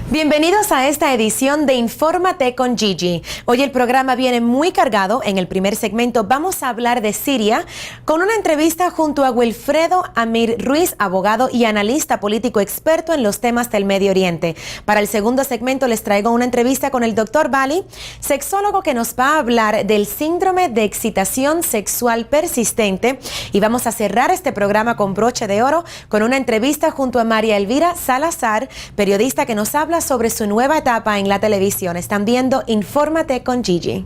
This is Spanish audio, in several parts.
Bienvenidos a esta edición de Infórmate con Gigi. Hoy el programa viene muy cargado. En el primer segmento vamos a hablar de Siria con una entrevista junto a Wilfredo Amir Ruiz, abogado y analista político experto en los temas del Medio Oriente. Para el segundo segmento les traigo una entrevista con el Dr. Bali, sexólogo, que nos va a hablar del síndrome de excitación sexual persistente. Y vamos a cerrar este programa con broche de oro con una entrevista junto a María Elvira Salazar, periodista que nos habla sobre su nueva etapa en la televisión. Están viendo Infórmate con Gigi.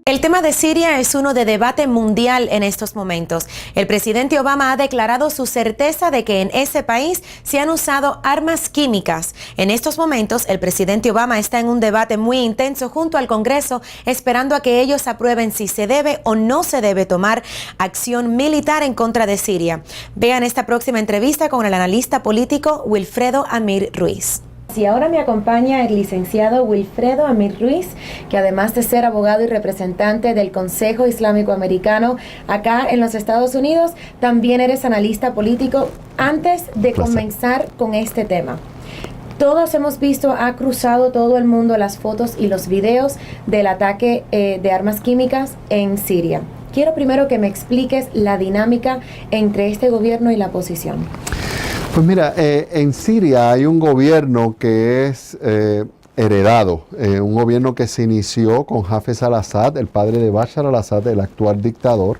El tema de Siria es uno de debate mundial en estos momentos. El presidente Obama ha declarado su certeza de que en ese país se han usado armas químicas. En estos momentos, el presidente Obama está en un debate muy intenso junto al Congreso, esperando a que ellos aprueben si se debe o no se debe tomar acción militar en contra de Siria. Vean esta próxima entrevista con el analista político Wilfredo Amir Ruiz. Y ahora me acompaña el licenciado Wilfredo Amir Ruiz, que además de ser abogado y representante del Consejo Islámico Americano acá en los Estados Unidos, también eres analista político. Antes de comenzar con este tema, todos hemos visto, ha cruzado todo el mundo las fotos y los videos del ataque de armas químicas en Siria. Quiero primero que me expliques la dinámica entre este gobierno y la oposición. Pues mira, en Siria hay un gobierno que es heredado, un gobierno que se inició con Hafez al-Assad, el padre de Bashar al-Assad, el actual dictador,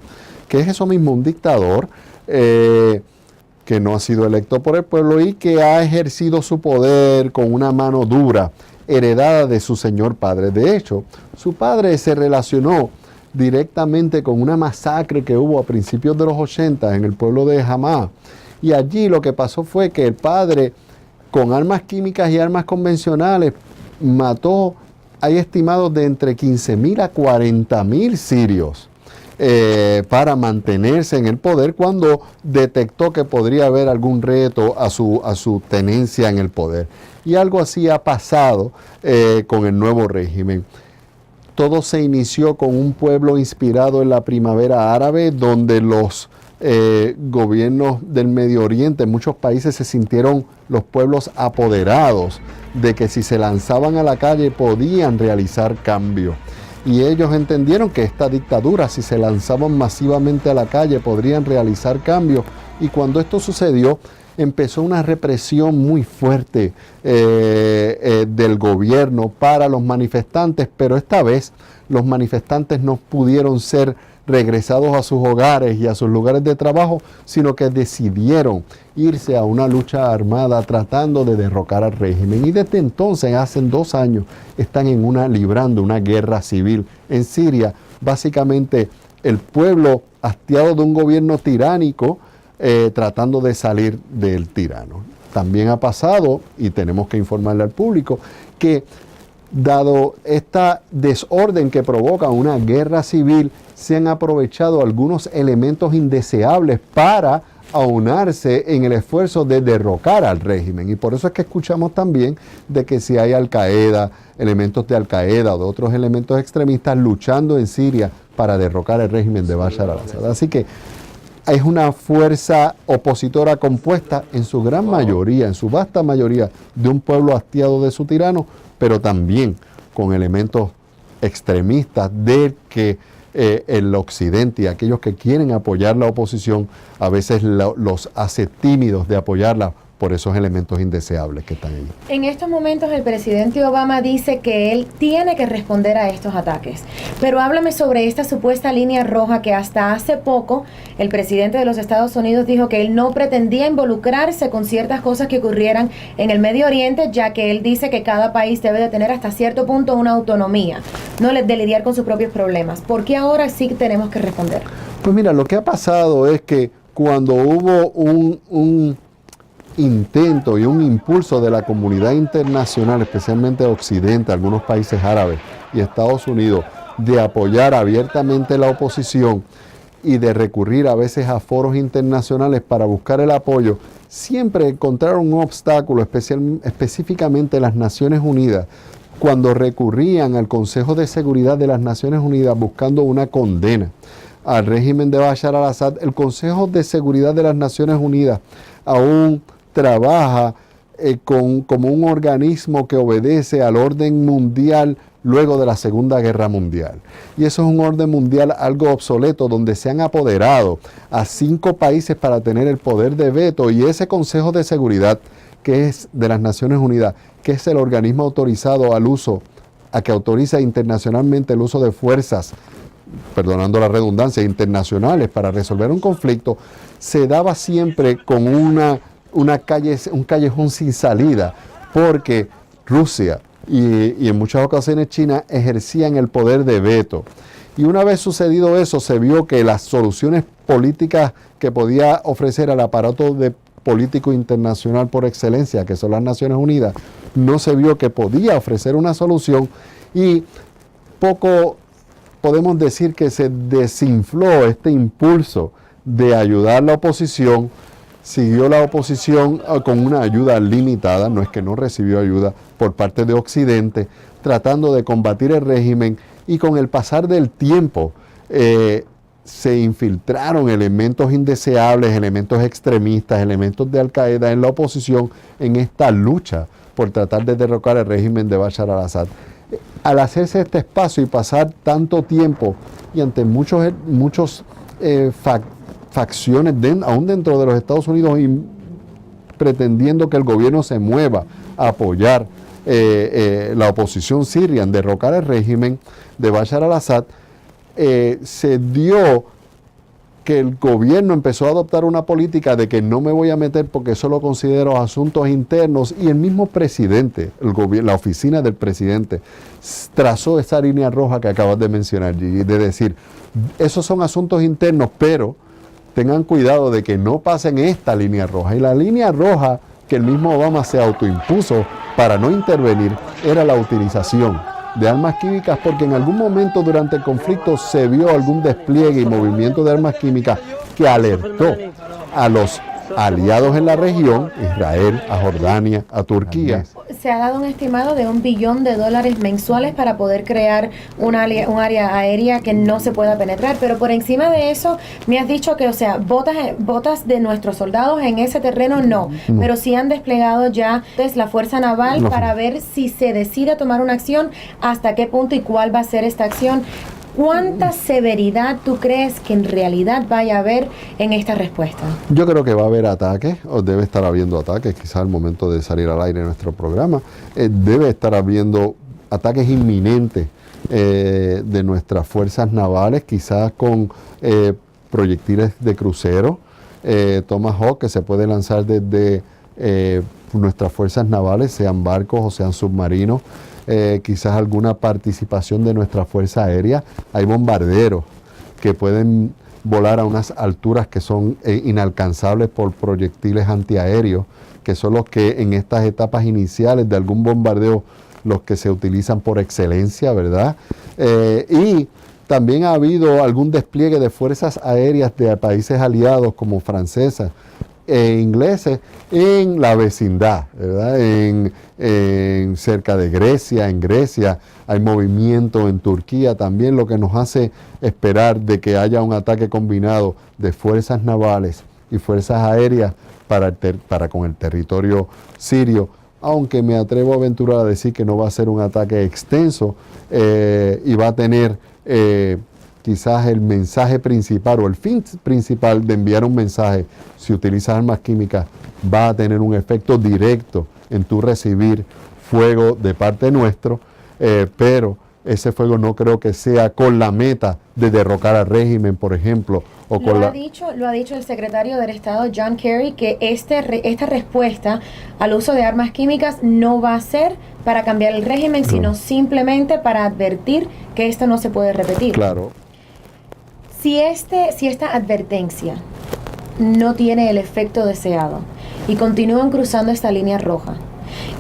que es eso mismo, un dictador que no ha sido electo por el pueblo y que ha ejercido su poder con una mano dura, heredada de su señor padre. De hecho, su padre se relacionó directamente con una masacre que hubo a principios de los 80 en el pueblo de Hama. Y allí lo que pasó fue que el padre, con armas químicas y armas convencionales, mató, hay estimados de entre 15.000 a 40.000 sirios para mantenerse en el poder cuando detectó que podría haber algún reto a su tenencia en el poder. Y algo así ha pasado con el nuevo régimen. Todo se inició con un pueblo inspirado en la primavera árabe, donde los gobiernos del Medio Oriente, en muchos países se sintieron los pueblos apoderados de que si se lanzaban a la calle podían realizar cambios. Y ellos entendieron que esta dictadura, si se lanzaban masivamente a la calle, podrían realizar cambios. Y cuando esto sucedió, empezó una represión muy fuerte del gobierno para los manifestantes, pero esta vez los manifestantes no pudieron ser regresados a sus hogares y a sus lugares de trabajo, sino que decidieron irse a una lucha armada tratando de derrocar al régimen. Y desde entonces, hace 2 años, están librando una guerra civil en Siria. Básicamente, el pueblo hastiado de un gobierno tiránico, tratando de salir del tirano. También ha pasado, y tenemos que informarle al público, que dado esta desorden que provoca una guerra civil, se han aprovechado algunos elementos indeseables para aunarse en el esfuerzo de derrocar al régimen. Y por eso es que escuchamos también de que si hay Al-Qaeda, elementos de Al-Qaeda o de otros elementos extremistas luchando en Siria para derrocar el régimen de Bashar al-Assad. Así que es una fuerza opositora compuesta en su gran mayoría, en su vasta mayoría, de un pueblo hastiado de su tirano, pero también con elementos extremistas de que el occidente y aquellos que quieren apoyar la oposición a veces los hace tímidos de apoyarla por esos elementos indeseables que están ahí. En estos momentos el presidente Obama dice que él tiene que responder a estos ataques, pero háblame sobre esta supuesta línea roja que hasta hace poco el presidente de los Estados Unidos dijo que él no pretendía involucrarse con ciertas cosas que ocurrieran en el Medio Oriente, ya que él dice que cada país debe de tener hasta cierto punto una autonomía, no de lidiar con sus propios problemas. ¿Por qué ahora sí tenemos que responder? Pues mira, lo que ha pasado es que cuando hubo un intento y un impulso de la comunidad internacional, especialmente Occidente, algunos países árabes y Estados Unidos, de apoyar abiertamente la oposición y de recurrir a veces a foros internacionales para buscar el apoyo, siempre encontraron un obstáculo, específicamente las Naciones Unidas, cuando recurrían al Consejo de Seguridad de las Naciones Unidas buscando una condena al régimen de Bashar al-Assad. El Consejo de Seguridad de las Naciones Unidas aún trabaja como un organismo que obedece al orden mundial luego de la Segunda Guerra Mundial. Y eso es un orden mundial algo obsoleto, donde se han apoderado a 5 países para tener el poder de veto, y ese Consejo de Seguridad, que es de las Naciones Unidas, que es el organismo autorizado a que autoriza internacionalmente el uso de fuerzas, perdonando la redundancia, internacionales para resolver un conflicto, se daba siempre con un callejón sin salida, porque Rusia y en muchas ocasiones China ejercían el poder de veto. Y una vez sucedido eso, se vio que las soluciones políticas que podía ofrecer el aparato político internacional por excelencia, que son las Naciones Unidas, no se vio que podía ofrecer una solución, y poco podemos decir que se desinfló este impulso de ayudar a la oposición. Siguió la oposición con una ayuda limitada, no es que no recibió ayuda por parte de Occidente, tratando de combatir el régimen, y con el pasar del tiempo se infiltraron elementos indeseables, elementos extremistas, elementos de Al-Qaeda en la oposición en esta lucha por tratar de derrocar el régimen de Bashar al-Assad. Al hacerse este espacio y pasar tanto tiempo, y ante muchos facciones aún dentro de los Estados Unidos pretendiendo que el gobierno se mueva a apoyar la oposición siria en derrocar el régimen de Bashar al-Assad, se dio que el gobierno empezó a adoptar una política de que no me voy a meter porque eso lo considero asuntos internos, y el mismo presidente, la oficina del presidente, trazó esa línea roja que acabas de mencionar, Gigi, de decir, esos son asuntos internos, pero tengan cuidado de que no pasen esta línea roja. Y la línea roja que el mismo Obama se autoimpuso para no intervenir era la utilización de armas químicas, porque en algún momento durante el conflicto se vio algún despliegue y movimiento de armas químicas que alertó a los aliados en la región, Israel, a Jordania, a Turquía. Se ha dado un estimado de $1 billón mensuales para poder crear un área aérea que no se pueda penetrar, pero por encima de eso me has dicho que, o sea, botas de nuestros soldados en ese terreno no, pero sí han desplegado ya la Fuerza Naval para ver si se decide tomar una acción, hasta qué punto y cuál va a ser esta acción. ¿Cuánta severidad tú crees que en realidad vaya a haber en esta respuesta? Yo creo que va a haber ataques, o debe estar habiendo ataques, quizás al momento de salir al aire nuestro programa, debe estar habiendo ataques inminentes de nuestras fuerzas navales, quizás con proyectiles de crucero, Tomahawk, que se puede lanzar desde nuestras fuerzas navales, sean barcos o sean submarinos. Quizás alguna participación de nuestra fuerza aérea. Hay bombarderos que pueden volar a unas alturas que son inalcanzables por proyectiles antiaéreos, que son los que en estas etapas iniciales de algún bombardeo, los que se utilizan por excelencia, ¿verdad? Y también ha habido algún despliegue de fuerzas aéreas de países aliados como francesas e ingleses en la vecindad, ¿verdad? En cerca de Grecia, en Grecia hay movimiento, en Turquía también, lo que nos hace esperar de que haya un ataque combinado de fuerzas navales y fuerzas aéreas para con el territorio sirio, aunque me atrevo a aventurar a decir que no va a ser un ataque extenso y va a tener quizás el mensaje principal o el fin principal de enviar un mensaje, si utilizas armas químicas, va a tener un efecto directo en tu recibir fuego de parte nuestro, pero ese fuego no creo que sea con la meta de derrocar al régimen, por ejemplo. O con lo ha dicho el secretario del Estado, John Kerry, que esta respuesta al uso de armas químicas no va a ser para cambiar el régimen, sino simplemente para advertir que esto no se puede repetir. Claro. Si esta advertencia no tiene el efecto deseado y continúan cruzando esta línea roja,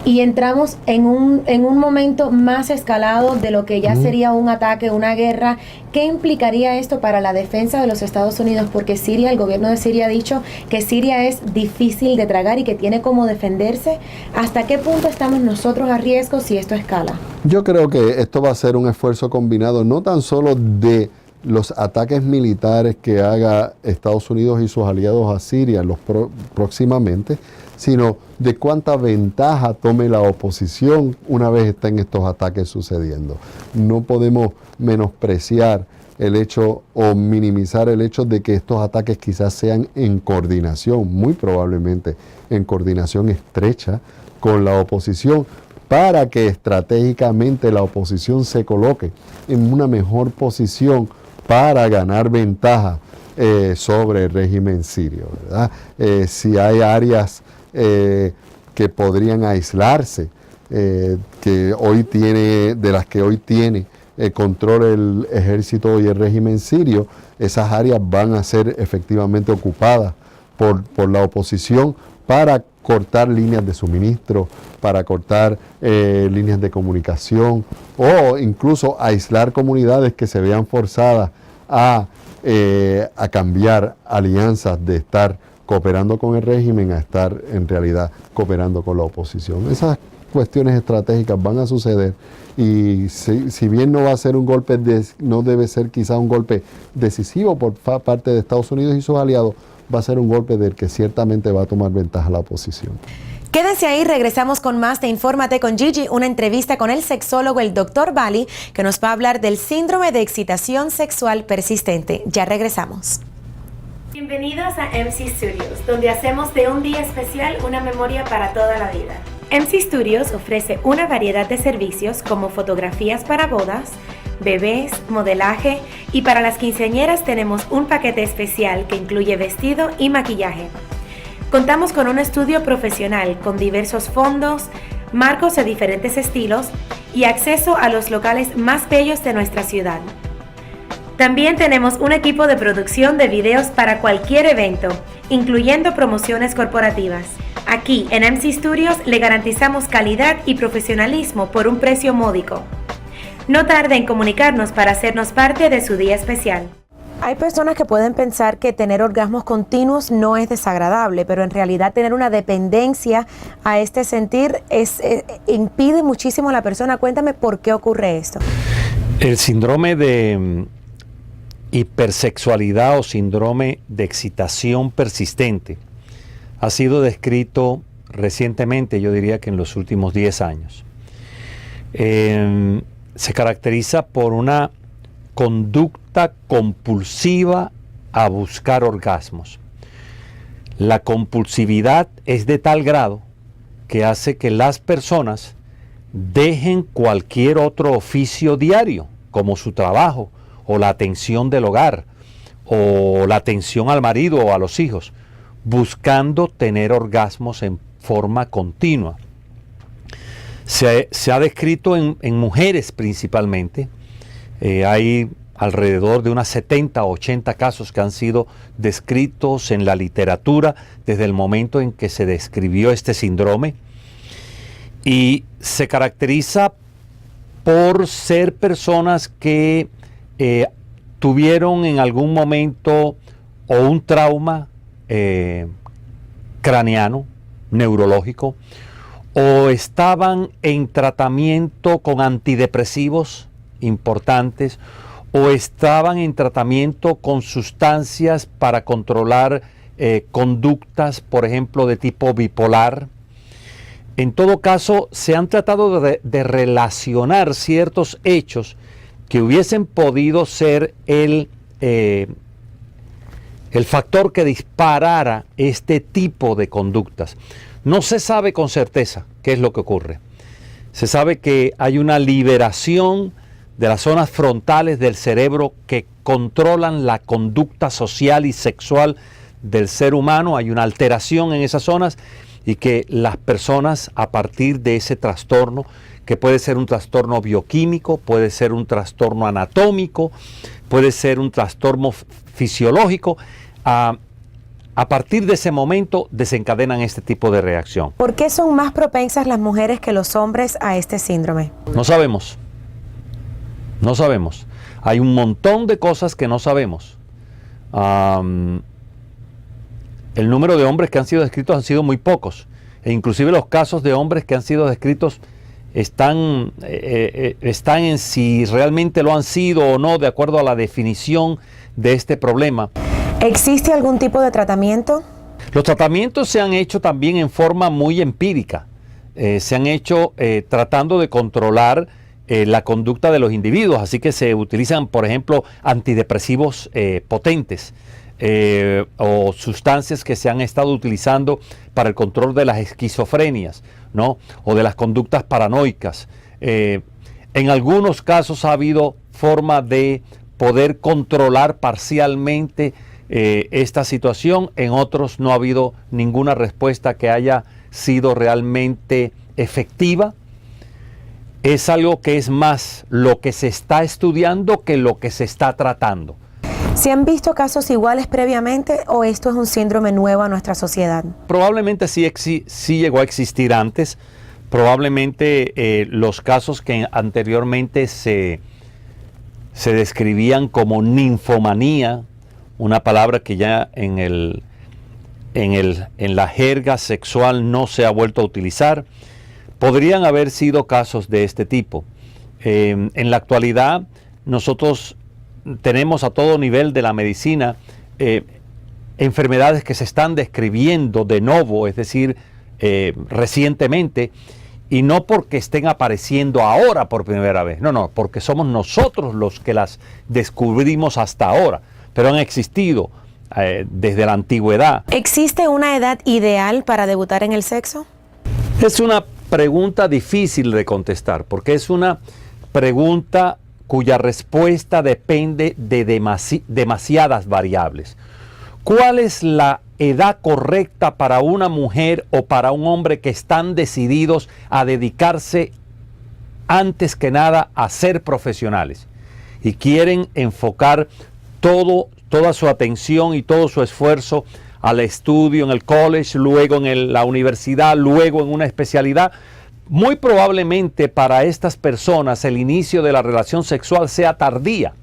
y entramos en un momento más escalado de lo que ya sería un ataque, una guerra, ¿qué implicaría esto para la defensa de los Estados Unidos? Porque el gobierno de Siria ha dicho que Siria es difícil de tragar y que tiene cómo defenderse. ¿Hasta qué punto estamos nosotros a riesgo si esto escala? Yo creo que esto va a ser un esfuerzo combinado, no tan solo de los ataques militares que haga Estados Unidos y sus aliados a Siria próximamente, sino de cuánta ventaja tome la oposición una vez estén estos ataques sucediendo. No podemos menospreciar el hecho o minimizar el hecho de que estos ataques quizás sean en coordinación, muy probablemente en coordinación estrecha con la oposición, para que estratégicamente la oposición se coloque en una mejor posición para ganar ventaja sobre el régimen sirio, ¿verdad? Si hay áreas que podrían aislarse, de las que hoy tiene control el ejército y el régimen sirio, esas áreas van a ser efectivamente ocupadas por la oposición para cortar líneas de suministro, para cortar líneas de comunicación o incluso aislar comunidades que se vean forzadas a cambiar alianzas de estar cooperando con el régimen a estar en realidad cooperando con la oposición. Esas cuestiones estratégicas van a suceder y si bien no va a ser un golpe, no debe ser quizás un golpe decisivo por parte de Estados Unidos y sus aliados, va a ser un golpe del que ciertamente va a tomar ventaja la oposición. Quédense ahí, regresamos con más de Infórmate con Gigi, una entrevista con el sexólogo, el Dr. Bali, que nos va a hablar del síndrome de excitación sexual persistente. Ya regresamos. Bienvenidos a MC Studios, donde hacemos de un día especial una memoria para toda la vida. MC Studios ofrece una variedad de servicios como fotografías para bodas, bebés, modelaje, y para las quinceañeras tenemos un paquete especial que incluye vestido y maquillaje. Contamos con un estudio profesional con diversos fondos, marcos de diferentes estilos y acceso a los locales más bellos de nuestra ciudad. También tenemos un equipo de producción de videos para cualquier evento, incluyendo promociones corporativas. Aquí en MC Studios le garantizamos calidad y profesionalismo por un precio módico. No tarde en comunicarnos para hacernos parte de su día especial. Hay personas que pueden pensar que tener orgasmos continuos no es desagradable, pero en realidad tener una dependencia a este sentir impide muchísimo a la persona. Cuéntame por qué ocurre esto. El síndrome de hipersexualidad o síndrome de excitación persistente ha sido descrito recientemente, yo diría que en los últimos 10 años. Se caracteriza por una conducta compulsiva a buscar orgasmos. La compulsividad es de tal grado que hace que las personas dejen cualquier otro oficio diario, como su trabajo, o la atención del hogar, o la atención al marido o a los hijos, buscando tener orgasmos en forma continua. Se ha descrito en mujeres principalmente. Hay alrededor de unas 70 o 80 casos que han sido descritos en la literatura desde el momento en que se describió este síndrome, y se caracteriza por ser personas que tuvieron en algún momento o un trauma craneano, neurológico, o estaban en tratamiento con antidepresivos importantes, o estaban en tratamiento con sustancias para controlar conductas, por ejemplo, de tipo bipolar. En todo caso, se han tratado de relacionar ciertos hechos que hubiesen podido ser el factor que disparara este tipo de conductas. No se sabe con certeza qué es lo que ocurre. Se sabe que hay una liberación de las zonas frontales del cerebro que controlan la conducta social y sexual del ser humano. Hay una alteración en esas zonas y que las personas, a partir de ese trastorno, que puede ser un trastorno bioquímico, puede ser un trastorno anatómico, puede ser un trastorno fisiológico, a partir de ese momento desencadenan este tipo de reacción. ¿Por qué son más propensas las mujeres que los hombres a este síndrome? No sabemos. No sabemos. Hay un montón de cosas que no sabemos. El número de hombres que han sido descritos han sido muy pocos. E inclusive los casos de hombres que han sido descritos están en si realmente lo han sido o no, de acuerdo a la definición de este problema. ¿Existe algún tipo de tratamiento? Los tratamientos se han hecho también en forma muy empírica. Se han hecho tratando de controlar la conducta de los individuos. Así que se utilizan, por ejemplo, antidepresivos potentes o sustancias que se han estado utilizando para el control de las esquizofrenias, ¿no? O de las conductas paranoicas. En algunos casos ha habido forma de poder controlar parcialmente esta situación, en otros no ha habido ninguna respuesta que haya sido realmente efectiva. Es algo que es más lo que se está estudiando que lo que se está tratando. ¿Se han visto casos iguales previamente o esto es un síndrome nuevo a nuestra sociedad? Probablemente sí llegó a existir antes. Probablemente los casos que anteriormente se describían como ninfomanía, una palabra que ya en la jerga sexual no se ha vuelto a utilizar, podrían haber sido casos de este tipo. En la actualidad nosotros tenemos a todo nivel de la medicina enfermedades que se están describiendo de novo, es decir, recientemente, y no porque estén apareciendo ahora por primera vez, no, porque somos nosotros los que las descubrimos hasta ahora, pero han existido desde la antigüedad. ¿Existe una edad ideal para debutar en el sexo? Es una pregunta difícil de contestar, porque es una pregunta cuya respuesta depende de demasiadas variables. ¿Cuál es la edad correcta para una mujer o para un hombre que están decididos a dedicarse antes que nada a ser profesionales y quieren enfocar toda su atención y todo su esfuerzo al estudio en el college, luego en la universidad, luego en una especialidad? Muy probablemente para estas personas el inicio de la relación sexual sea tardía.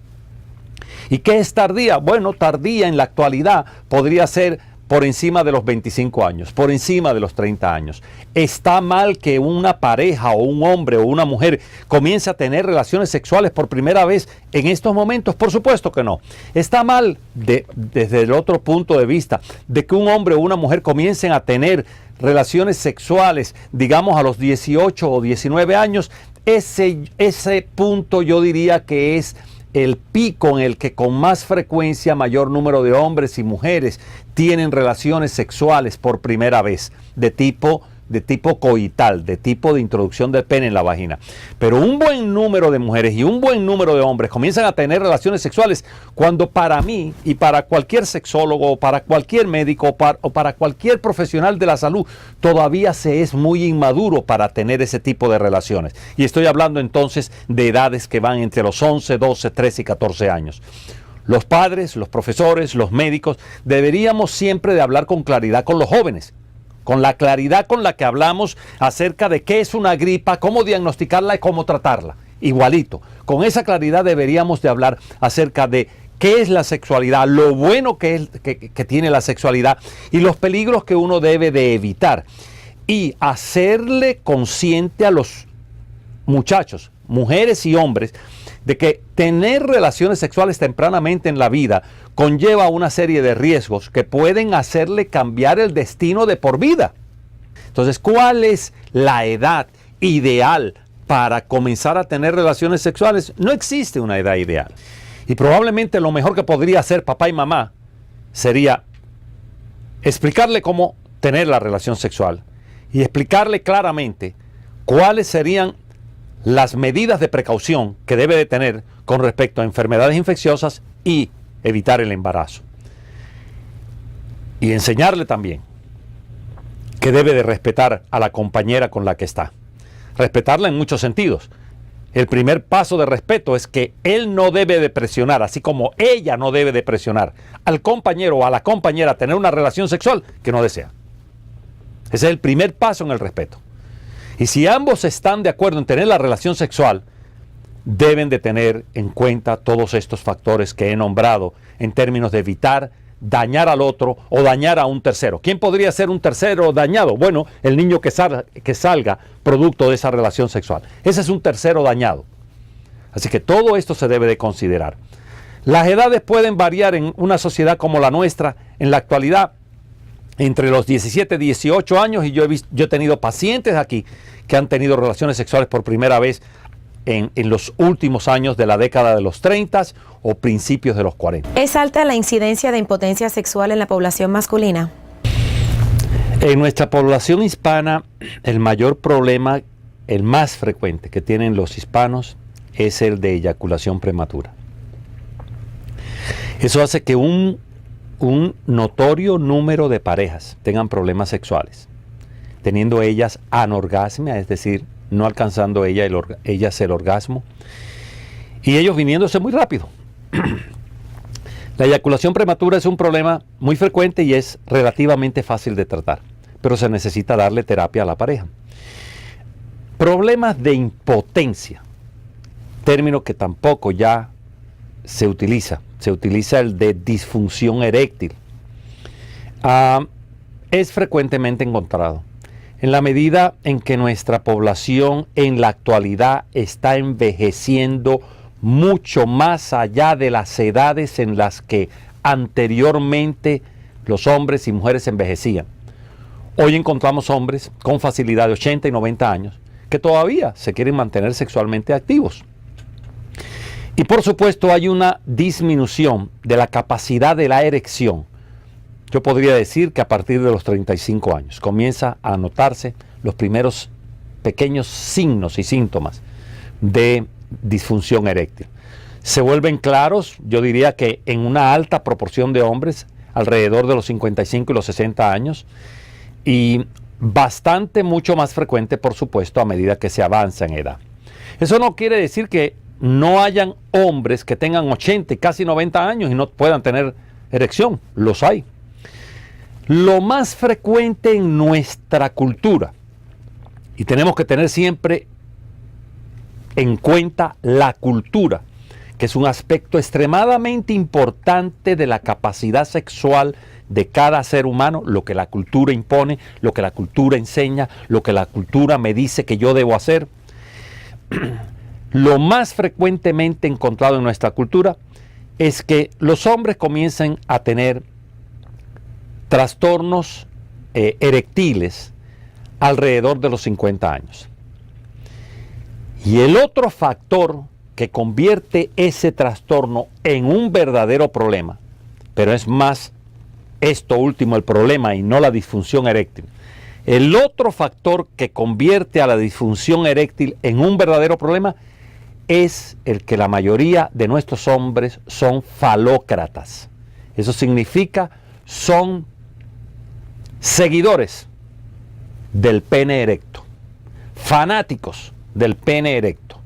¿Y qué es tardía? Bueno, tardía en la actualidad podría ser por encima de los 25 años, por encima de los 30 años. ¿Está mal que una pareja o un hombre o una mujer comience a tener relaciones sexuales por primera vez en estos momentos? Por supuesto que no. ¿Está mal desde el otro punto de vista de que un hombre o una mujer comiencen a tener relaciones sexuales, digamos a los 18 o 19 años? Ese punto yo diría que es el pico en el que con más frecuencia mayor número de hombres y mujeres tienen relaciones sexuales por primera vez, de tipo coital, de tipo de introducción del pene en la vagina. Pero un buen número de mujeres y un buen número de hombres comienzan a tener relaciones sexuales cuando para mí y para cualquier sexólogo o para cualquier médico o para cualquier profesional de la salud todavía se es muy inmaduro para tener ese tipo de relaciones. Y estoy hablando entonces de edades que van entre los 11, 12, 13 y 14 años. Los padres, los profesores, los médicos deberíamos siempre de hablar con claridad con los jóvenes, con la claridad con la que hablamos acerca de qué es una gripa, cómo diagnosticarla y cómo tratarla. Igualito, con esa claridad deberíamos de hablar acerca de qué es la sexualidad, lo bueno que tiene la sexualidad y los peligros que uno debe de evitar. Y hacerle consciente a los muchachos, mujeres y hombres, de que tener relaciones sexuales tempranamente en la vida conlleva una serie de riesgos que pueden hacerle cambiar el destino de por vida. Entonces, ¿cuál es la edad ideal para comenzar a tener relaciones sexuales, no existe una edad ideal. Y probablemente lo mejor que podría hacer papá y mamá sería explicarle cómo tener la relación sexual y explicarle claramente cuáles serían las medidas de precaución que debe de tener con respecto a enfermedades infecciosas y evitar el embarazo. Y enseñarle también que debe de respetar a la compañera con la que está. Respetarla en muchos sentidos. El primer paso de respeto es que él no debe de presionar, así como ella no debe de presionar al compañero o a la compañera a tener una relación sexual que no desea. Ese es el primer paso en el respeto. Y si ambos están de acuerdo en tener la relación sexual, deben de tener en cuenta todos estos factores que he nombrado en términos de evitar dañar al otro o dañar a un tercero. ¿Quién podría ser un tercero dañado? Bueno, el niño que salga producto de esa relación sexual. Ese es un tercero dañado. Así que todo esto se debe de considerar. Las edades pueden variar en una sociedad como la nuestra en la actualidad entre los 17 y 18 años, y yo he tenido pacientes aquí que han tenido relaciones sexuales por primera vez en los últimos años de la década de los 30 o principios de los 40. ¿Es alta la incidencia de impotencia sexual en la población masculina? En nuestra población hispana, el mayor problema, el más frecuente que tienen los hispanos, es el de eyaculación prematura. Eso hace que un notorio número de parejas tengan problemas sexuales, teniendo ellas anorgasmia, es decir, no alcanzando ellas el orgasmo, y ellos viniéndose muy rápido. La eyaculación prematura es un problema muy frecuente y es relativamente fácil de tratar, pero se necesita darle terapia a la pareja. Problemas de impotencia, término que tampoco ya se utiliza el de disfunción eréctil. Es frecuentemente encontrado. En la medida en que nuestra población en la actualidad está envejeciendo mucho más allá de las edades en las que anteriormente los hombres y mujeres envejecían. Hoy encontramos hombres con facilidad de 80 y 90 años que todavía se quieren mantener sexualmente activos. Y por supuesto hay una disminución de la capacidad de la erección. Yo podría decir que a partir de los 35 años comienza a notarse los primeros pequeños signos y síntomas de disfunción eréctil. Se vuelven claros, yo diría que en una alta proporción de hombres, alrededor de los 55 y los 60 años, y bastante mucho más frecuente, por supuesto, a medida que se avanza en edad. Eso no quiere decir que no hayan hombres que tengan 80 y casi 90 años y no puedan tener erección. Los hay. Lo más frecuente en nuestra cultura, y tenemos que tener siempre en cuenta la cultura, que es un aspecto extremadamente importante de la capacidad sexual de cada ser humano, lo que la cultura impone, lo que la cultura enseña, lo que la cultura me dice que yo debo hacer. Lo más frecuentemente encontrado en nuestra cultura es que los hombres comiencen a tener trastornos erectiles alrededor de los 50 años. Y el otro factor que convierte ese trastorno en un verdadero problema, pero es más esto último el problema y no la disfunción eréctil. El otro factor que convierte a la disfunción eréctil en un verdadero problema es el que la mayoría de nuestros hombres son falócratas. Eso significa son seguidores del pene erecto, fanáticos del pene erecto,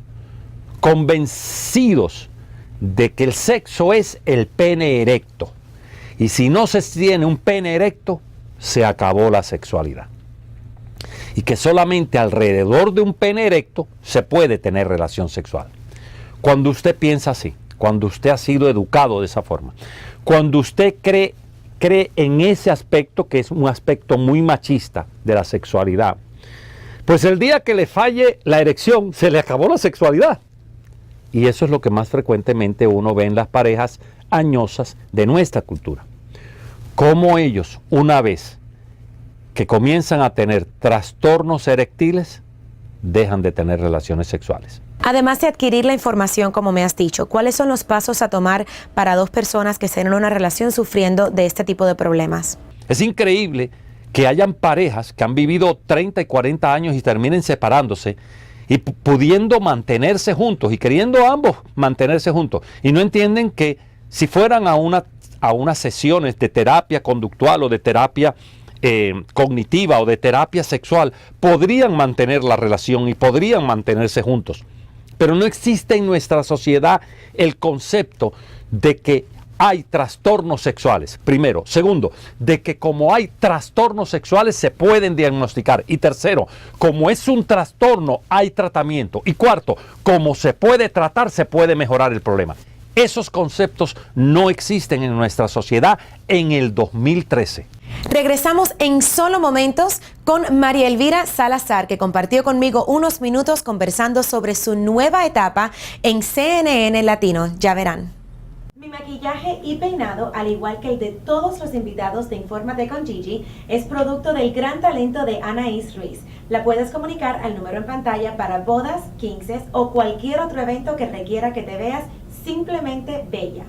convencidos de que el sexo es el pene erecto, y si no se tiene un pene erecto, se acabó la sexualidad, y que solamente alrededor de un pene erecto se puede tener relación sexual. Cuando usted piensa así, cuando usted ha sido educado de esa forma, cuando usted cree en ese aspecto, que es un aspecto muy machista de la sexualidad, pues el día que le falle la erección, se le acabó la sexualidad. Y eso es lo que más frecuentemente uno ve en las parejas añosas de nuestra cultura. Cómo ellos, una vez que comienzan a tener trastornos erectiles, dejan de tener relaciones sexuales. Además de adquirir la información, como me has dicho, ¿cuáles son los pasos a tomar para dos personas que estén en una relación sufriendo de este tipo de problemas? Es increíble que hayan parejas que han vivido 30 y 40 años y terminen separándose y pudiendo mantenerse juntos y queriendo ambos mantenerse juntos. Y no entienden que si fueran a unas sesiones de terapia conductual o de terapia cognitiva o de terapia sexual, podrían mantener la relación y podrían mantenerse juntos. Pero no existe en nuestra sociedad el concepto de que hay trastornos sexuales, primero. Segundo, de que como hay trastornos sexuales se pueden diagnosticar. Y tercero, como es un trastorno, hay tratamiento. Y cuarto, como se puede tratar, se puede mejorar el problema. Esos conceptos no existen en nuestra sociedad en el 2013. Regresamos en solo momentos con María Elvira Salazar, que compartió conmigo unos minutos conversando sobre su nueva etapa en CNN Latino. Ya verán. Mi maquillaje y peinado, al igual que el de todos los invitados de Infórmate con Gigi, es producto del gran talento de Anaís Ruiz. La puedes comunicar al número en pantalla para bodas, 15 o cualquier otro evento que requiera que te veas simplemente bella.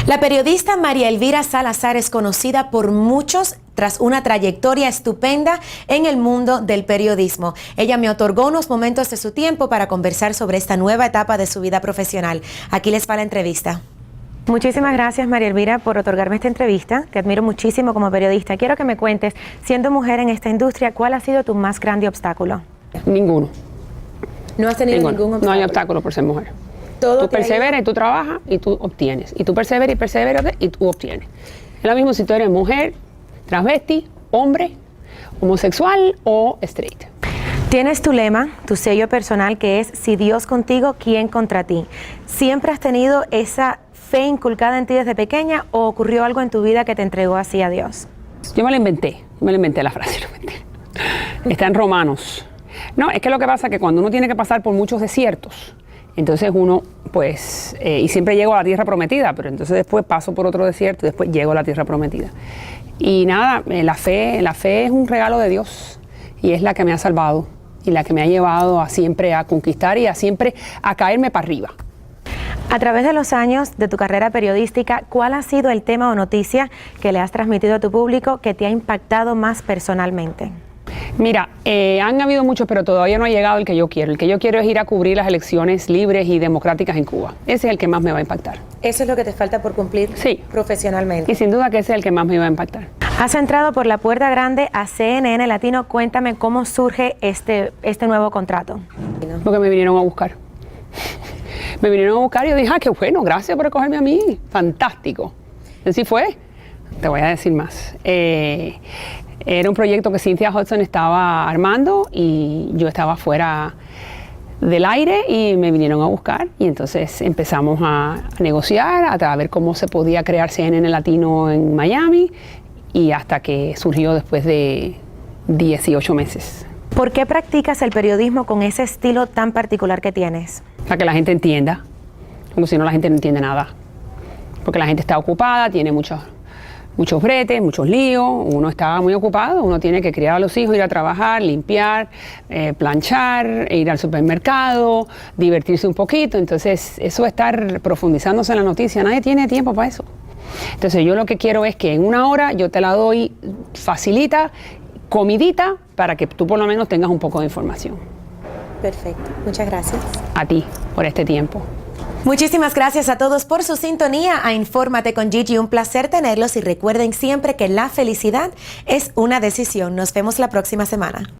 La periodista María Elvira Salazar es conocida por muchos tras una trayectoria estupenda en el mundo del periodismo. Ella me otorgó unos momentos de su tiempo para conversar sobre esta nueva etapa de su vida profesional. Aquí les va la entrevista. Muchísimas gracias, María Elvira, por otorgarme esta entrevista. Te admiro muchísimo como periodista. Quiero que me cuentes, siendo mujer en esta industria, ¿cuál ha sido tu más grande obstáculo? Ninguno. ¿No has tenido ningún obstáculo? No hay obstáculo por ser mujer. Tú perseveras y tú trabajas y tú obtienes. Y tú perseveras y perseveras y tú obtienes. Es lo mismo si tú eres mujer, transvesti, hombre, homosexual o straight. Tienes tu lema, tu sello personal, que es si Dios contigo, ¿quién contra ti? ¿Siempre has tenido esa fe inculcada en ti desde pequeña o ocurrió algo en tu vida que te entregó así a Dios? Yo me la inventé la frase. Está en Romanos. No, es que lo que pasa es que cuando uno tiene que pasar por muchos desiertos, entonces uno, pues, y siempre llego a la tierra prometida, pero entonces después paso por otro desierto y después llego a la tierra prometida. Y nada, la fe es un regalo de Dios y es la que me ha salvado y la que me ha llevado a siempre a conquistar y a siempre a caerme para arriba. A través de los años de tu carrera periodística, ¿cuál ha sido el tema o noticia que le has transmitido a tu público que te ha impactado más personalmente? Mira, han habido muchos, pero todavía no ha llegado el que yo quiero. El que yo quiero es ir a cubrir las elecciones libres y democráticas en Cuba. Ese es el que más me va a impactar. ¿Eso es lo que te falta por cumplir profesionalmente? Y sin duda que ese es el que más me va a impactar. Has entrado por la puerta grande a CNN Latino. Cuéntame cómo surge este nuevo contrato. Porque me vinieron a buscar. Me vinieron a buscar y yo dije, qué bueno, gracias por escogerme a mí. Fantástico. Así fue. Te voy a decir más. Era un proyecto que Cynthia Hudson estaba armando y yo estaba fuera del aire y me vinieron a buscar y entonces empezamos a negociar, a ver cómo se podía crear CNN Latino en Miami y hasta que surgió después de 18 meses. ¿Por qué practicas el periodismo con ese estilo tan particular que tienes? Para que la gente entienda, como si no la gente no entiende nada. Porque la gente está ocupada, tiene muchos bretes, muchos líos, uno está muy ocupado, uno tiene que criar a los hijos, ir a trabajar, limpiar, planchar, ir al supermercado, divertirse un poquito. Entonces, eso de estar profundizándose en la noticia, nadie tiene tiempo para eso. Entonces, yo lo que quiero es que en una hora yo te la doy facilita, comidita, para que tú por lo menos tengas un poco de información. Perfecto, muchas gracias. A ti, por este tiempo. Muchísimas gracias a todos por su sintonía a Infórmate con Gigi. Un placer tenerlos y recuerden siempre que la felicidad es una decisión. Nos vemos la próxima semana.